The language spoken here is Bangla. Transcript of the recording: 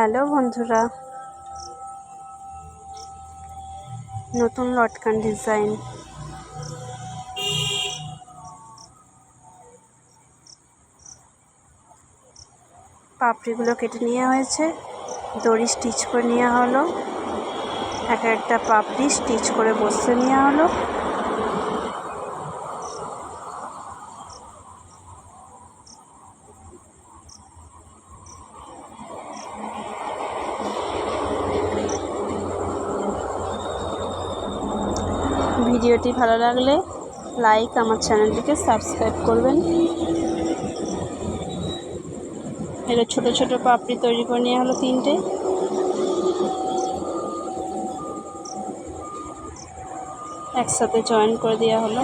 হ্যালো বন্ধুরা, নতুন লটকান ডিজাইন। পাপড়িগুলো কেটে নেওয়া হয়েছে, দড়ি স্টিচ করে নেওয়া হলো, একটা পাপড়ি স্টিচ করে বসতে নেওয়া হলো। ভিডিওটি ভালো লাগলে লাইক, আমার চ্যানেলটিকে সাবস্ক্রাইব করবেন। এর ছোট ছোট পাপড়ি তৈরি করে নেওয়া হলো 3টে। একসাথে জয়েন করে দেওয়া হলো।